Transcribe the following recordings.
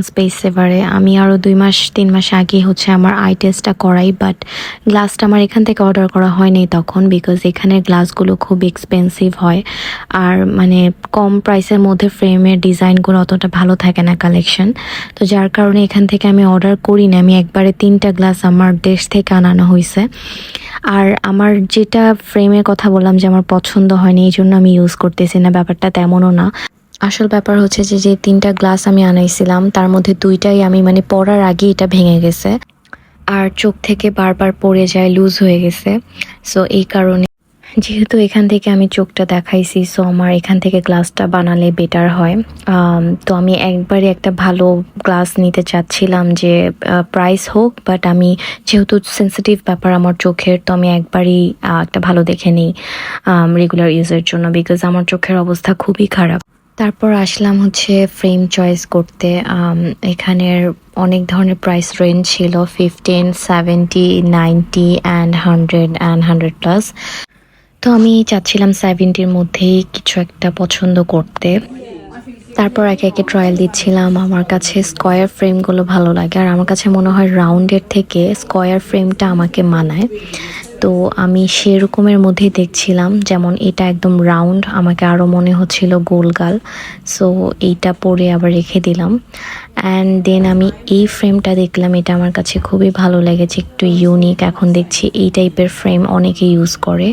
Space সেভারে আমি আরও 2 মাস 3 মাস আগে হচ্ছে আমার আই টেস্টটা করাই, বাট গ্লাসটা আমার এখান থেকে অর্ডার করা হয়নি তখন, বিকজ এখানের গ্লাসগুলো খুব এক্সপেন্সিভ হয়। আর মানে কম প্রাইসের মধ্যে ফ্রেমের ডিজাইনগুলো অতটা ভালো থাকে না কালেকশন। তো যার কারণে এখান থেকে আমি অর্ডার করি না, আমি একবারে 3টা গ্লাস আমার দেশ থেকে আনানো হয়েছে। আর আমার যেটা ফ্রেমের কথা বললাম যে আমার পছন্দ হয়নি, এই জন্য আমি ইউজ করতেছি না, ব্যাপারটা তেমনও না। আসল ব্যাপার হচ্ছে যে যে 3টা গ্লাস আমি আনাইছিলাম তার মধ্যে 2টাই আমি মানে পরার আগে এটা ভেঙে গেছে, আর চোখ থেকে বারবার পড়ে যায়, লুজ হয়ে গেছে। সো এই কারণে যেহেতু এখান থেকে আমি চোখটা দেখাইছি, সো আমার এখান থেকে গ্লাসটা বানালে বেটার হয়। তো আমি একবারে একটা ভালো গ্লাস নিতে চাচ্ছিলাম, যে প্রাইস হোক, বাট আমি যেহেতু সেন্সিটিভ ব্যাপার আমার চোখের, তো আমি একবারই একটা ভালো দেখে নিই রেগুলার ইউজের জন্য, বিকজ আমার চোখের অবস্থা খুবই খারাপ। তারপর আসলাম হচ্ছে ফ্রেম চয়েস করতে। এখানের অনেক ধরনের প্রাইস রেঞ্জ ছিল, 15, 70, 90 অ্যান্ড 100 প্লাস। তো আমি চাচ্ছিলাম 70-র মধ্যেই কিছু একটা পছন্দ করতে। তারপর একে একে ট্রায়াল দিচ্ছিলাম। আমার কাছে স্কোয়ার ফ্রেমগুলো ভালো লাগে, আর আমার কাছে মনে হয় রাউন্ডের থেকে স্কোয়ার ফ্রেমটা আমাকে মানায়। তো আমি সেরকমের মধ্যেই দেখছিলাম, যেমন এটা একদম রাউন্ড, আমাকে আরও মনে হচ্ছিল গোলগাল। সো এইটা পরে আবার রেখে দিলাম। অ্যান্ড দেন আমি এই ফ্রেমটা দেখলাম, এটা আমার কাছে খুবই ভালো লেগেছে, একটু ইউনিক। এখন দেখছি এই টাইপের ফ্রেম অনেকে ইউজ করে।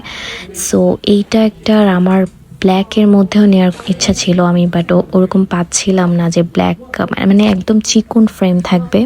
সো এইটা একটা, আর আমার ব্ল্যাকের মধ্যেও নেওয়ার ইচ্ছা ছিল আমি, বাট ওরকম পাচ্ছিলাম না যে ব্ল্যাক মানে একদম চিকন ফ্রেম থাকবে।